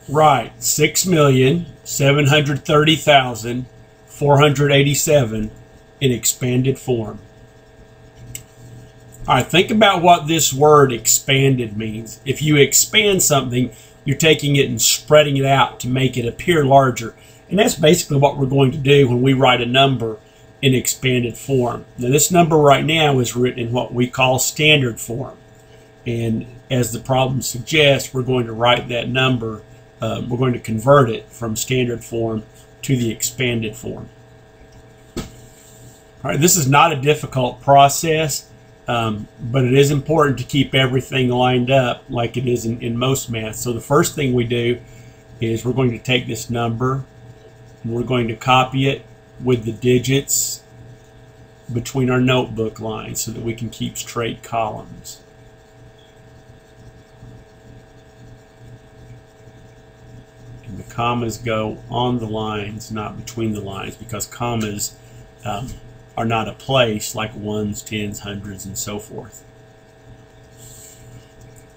write 6,730,487 in expanded form. All right, think about what this word expanded means. If you expand something, you're taking it and spreading it out to make it appear larger. And that's basically what we're going to do when we write a number in expanded form. Now, this number right now is written in what we call standard form. And as the problem suggests, we're going to write that number, we're going to convert it from standard form to the expanded form. All right, this is not a difficult process. But it is important to keep everything lined up like it is in most math. So the first thing we do is we're going to take this number and we're going to copy it with the digits between our notebook lines so that we can keep straight columns. And the commas go on the lines, not between the lines, because commas are not a place like ones, tens, hundreds, and so forth.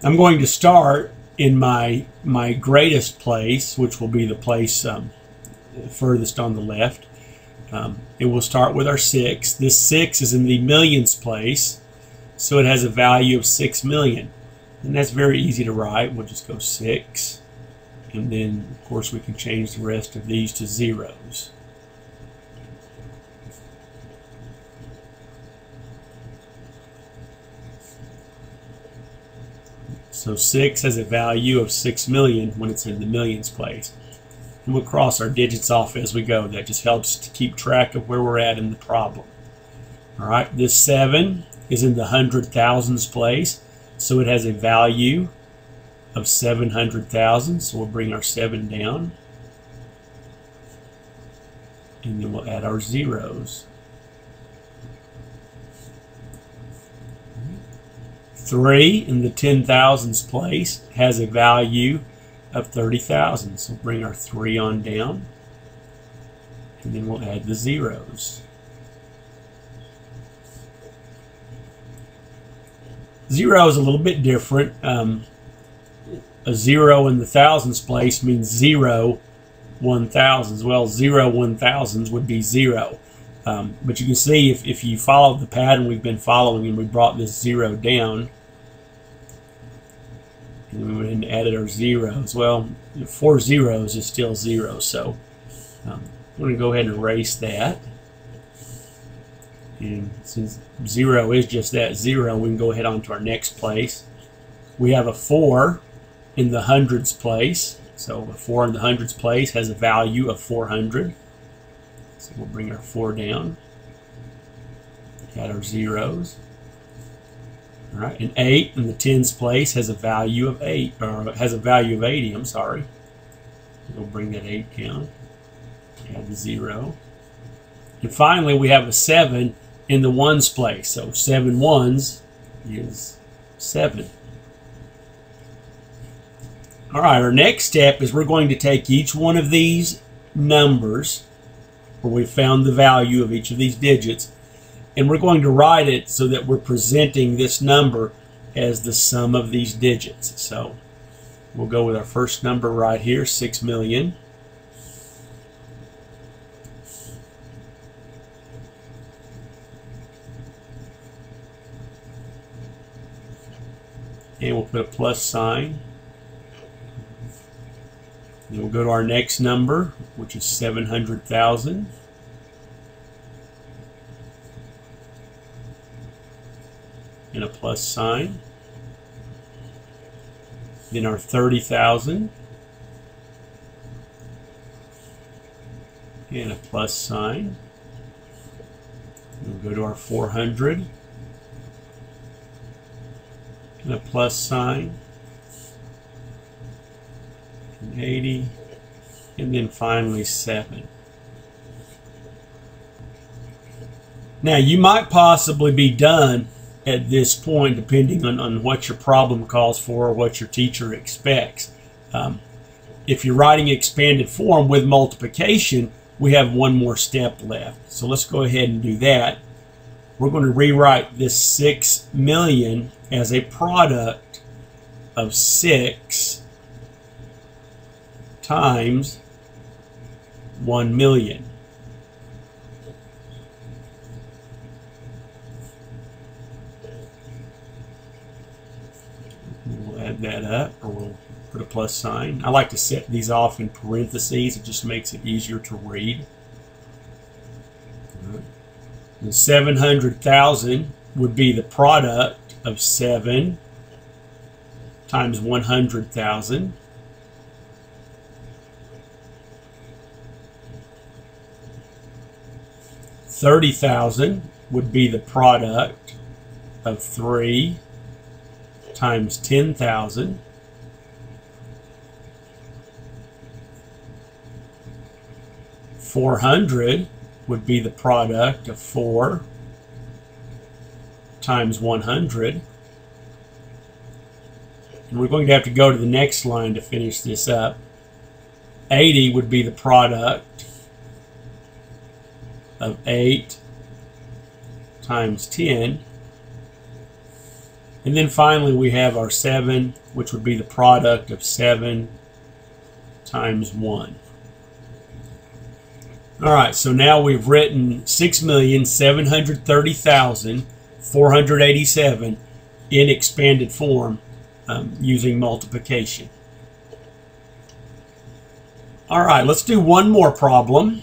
I'm going to start in my greatest place, which will be the place furthest on the left. And we'll start with our 6. This 6 is in the millions place, so it has a value of 6 million. And that's very easy to write. We'll just go 6. And then, of course, we can change the rest of these to zeros. So 6 has a value of 6 million when it's in the millions place. And we'll cross our digits off as we go. That just helps to keep track of where we're at in the problem. All right, this 7 is in the hundred thousands place. So it has a value of 700,000. So we'll bring our 7 down. And then we'll add our zeros. 3 in the 10,000s place has a value of 30,000. So bring our 3 on down. And then we'll add the zeros. 0 is a little bit different. A 0 in the thousands place means 0 1,000s. Well, 0 1,000s would be 0. But you can see if you follow the pattern we've been following and we brought this 0 down, and we went and added our zeros. Well, 4 zeros is still 0, so I'm going to go ahead and erase that. And since 0 is just that 0, we can go ahead on to our next place. We have a 4 in the hundreds place. So a 4 in the hundreds place has a value of 400. So we'll bring our 4 down. Add our zeros. All right, and 8 in the tens place has a value of 8, or has a value of 80. I'm sorry. We'll bring that 8 down. Add the 0. And finally, we have a 7 in the ones place. So 7 ones is 7. All right, our next step is we're going to take each one of these numbers where we found the value of each of these digits, and we're going to write it so that we're presenting this number as the sum of these digits. So we'll go with our first number right here, 6 million. And we'll put a plus sign. And we'll go to our next number, which is 700,000. And a plus sign. Then our 30,000. And a plus sign. We'll go to our 400. And a plus sign. And 80. And then finally 7. Now you might possibly be done at this point, depending on what your problem calls for or what your teacher expects. If you're writing expanded form with multiplication, we have one more step left. So let's go ahead and do that. We're going to rewrite this 6 million as a product of 6 times 1 million. We'll add that up, or we'll put a plus sign. I like to set these off in parentheses. It just makes it easier to read. And 700,000 would be the product of 7 times 100,000. $30,000 would be the product of 3 times 10,000. $400 would be the product of 4 times 100. And we're going to have to go to the next line to finish this up. 80 would be the product of 8 times 10. And then finally we have our 7, which would be the product of 7 times 1. Alright, so now we've written 6,730,487 in expanded form using multiplication. Alright, let's do one more problem.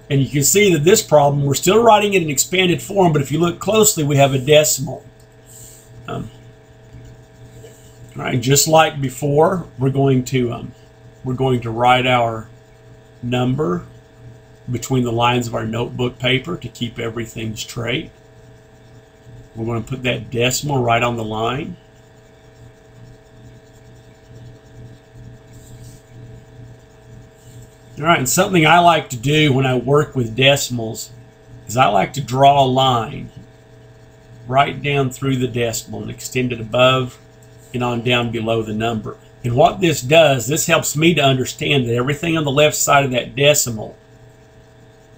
And you can see that this problem, we're still writing it in expanded form, but if you look closely, we have a decimal. All right, just like before, we're going to write our number between the lines of our notebook paper to keep everything straight. We're going to put that decimal right on the line. All right, and something I like to do when I work with decimals is I like to draw a line right down through the decimal and extend it above and on down below the number. And what this does, this helps me to understand that everything on the left side of that decimal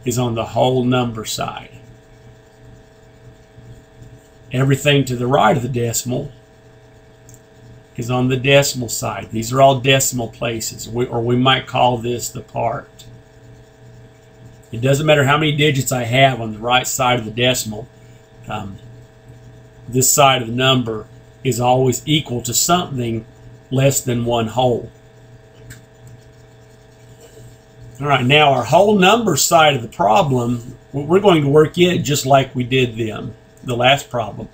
is on the whole number side. Everything to the right of the decimal is on the decimal side. These are all decimal places, or we might call this the part. It doesn't matter how many digits I have on the right side of the decimal. This side of the number is always equal to something less than one whole. All right, now our whole number side of the problem, we're going to work it just like we did the last problem.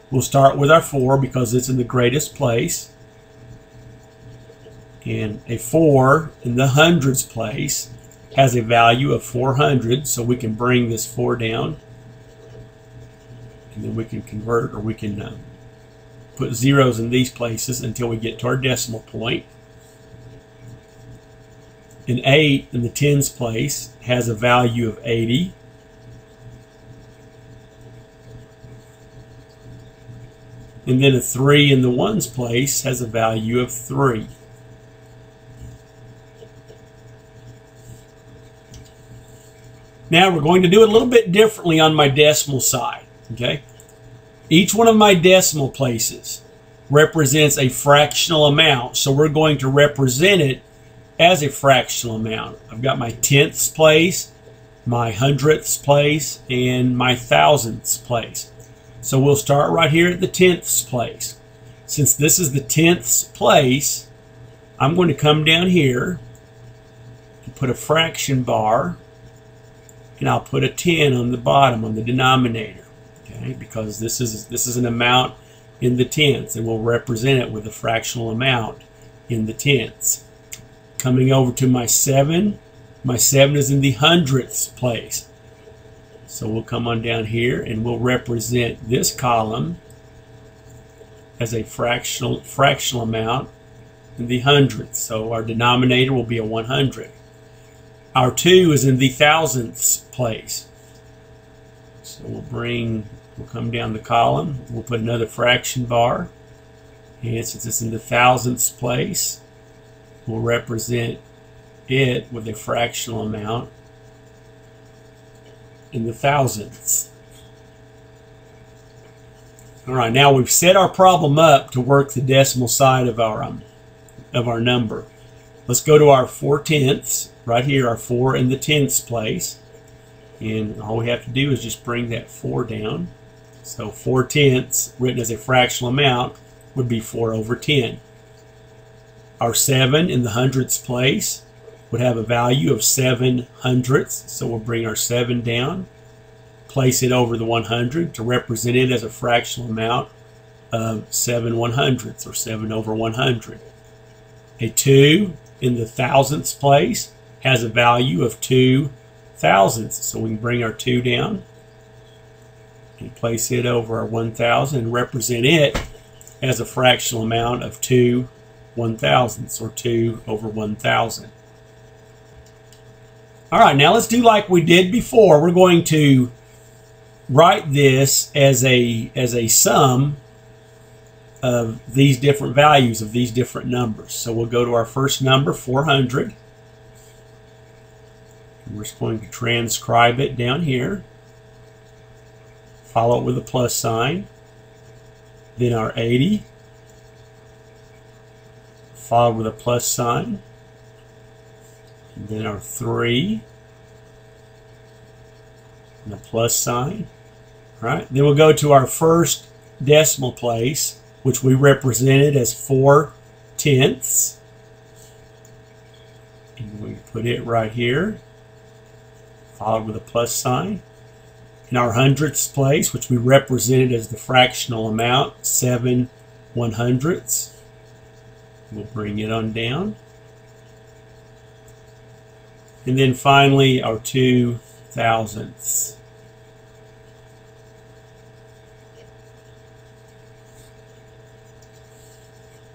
We'll start with our 4 because it's in the greatest place. And a 4 in the hundreds place has a value of 400, so we can bring this 4 down. And then we can convert, or we can put zeros in these places until we get to our decimal point. An 8 in the tens place has a value of 80. And then a 3 in the ones place has a value of 3. Now we're going to do it a little bit differently on my decimal side. Okay? Each one of my decimal places represents a fractional amount, so we're going to represent it as a fractional amount. I've got my tenths place, my hundredths place, and my thousandths place. So we'll start right here at the tenths place. Since this is the tenths place, I'm going to come down here and put a fraction bar, and I'll put a 10 on the bottom on the denominator, okay? Because this is an amount in the tenths, and we'll represent it with a fractional amount in the tenths. Coming over to my 7 is in the hundredths place. So we'll come on down here and we'll represent this column as a fractional amount in the hundredths. So our denominator will be a 100. Our 2 is in the thousandths place. So we'll come down the column, we'll put another fraction bar, and since it's in the thousandths place, we'll represent it with a fractional amount in the thousandths. All right, now we've set our problem up to work the decimal side of our number. Let's go to our 4/10 right here, our 4 in the tenths place. And all we have to do is just bring that 4 down. So 4/10 written as a fractional amount would be 4/10. Our 7 in the hundredths place would have a value of 7 hundredths. So we'll bring our 7 down, place it over the 100 to represent it as a fractional amount of 7 100ths, or 7/100. A 2 in the thousandths place has a value of 2 thousandths. So we can bring our 2 down and place it over our 1,000 and represent it as a fractional amount of 2 1,000ths, or 2/1000. All right, now let's do like we did before. We're going to write this as a sum of these different values of these different numbers. So we'll go to our first number, 400. And we're just going to transcribe it down here. Follow it with a plus sign. Then our 80. Followed with a plus sign. And then our 3. And a plus sign. All right. Then we'll go to our first decimal place, which we represented as 4/10. And we put it right here, followed with a plus sign. In our hundredths place, which we represented as the fractional amount, 7 100ths. We'll bring it on down. And then finally, our 2 thousandths.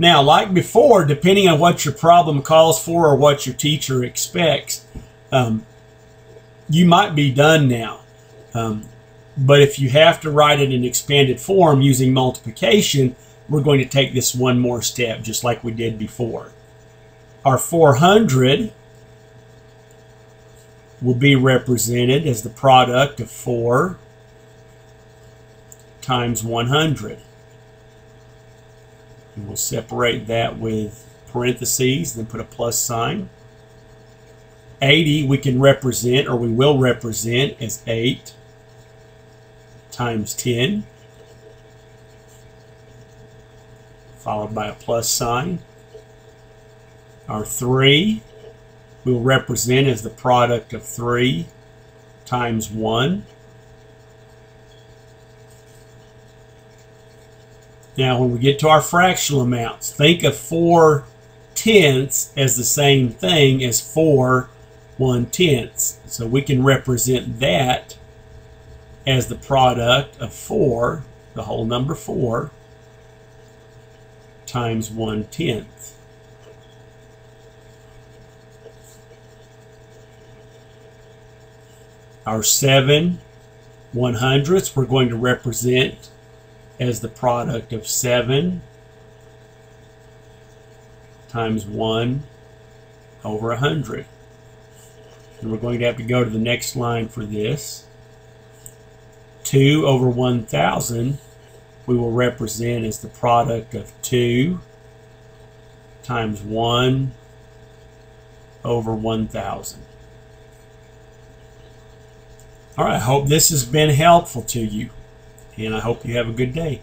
Now, like before, depending on what your problem calls for or what your teacher expects, you might be done now. But if you have to write it in expanded form using multiplication, we're going to take this one more step, just like we did before. Our 400 will be represented as the product of 4 times 100. And we'll separate that with parentheses, then put a plus sign. 80 we can represent, or we will represent, as 8 times 10, followed by a plus sign. Our 3 we'll represent as the product of 3 times 1. Now, when we get to our fractional amounts, think of 4/10 as the same thing as 4 1/10. So we can represent that as the product of 4, the whole number 4, times 1/10. Our 7 100ths we're going to represent as the product of 7 times 1/100. And we're going to have to go to the next line for this. 2/1000 we will represent as the product of 2 times 1/1000. All right, I hope this has been helpful to you, and I hope you have a good day.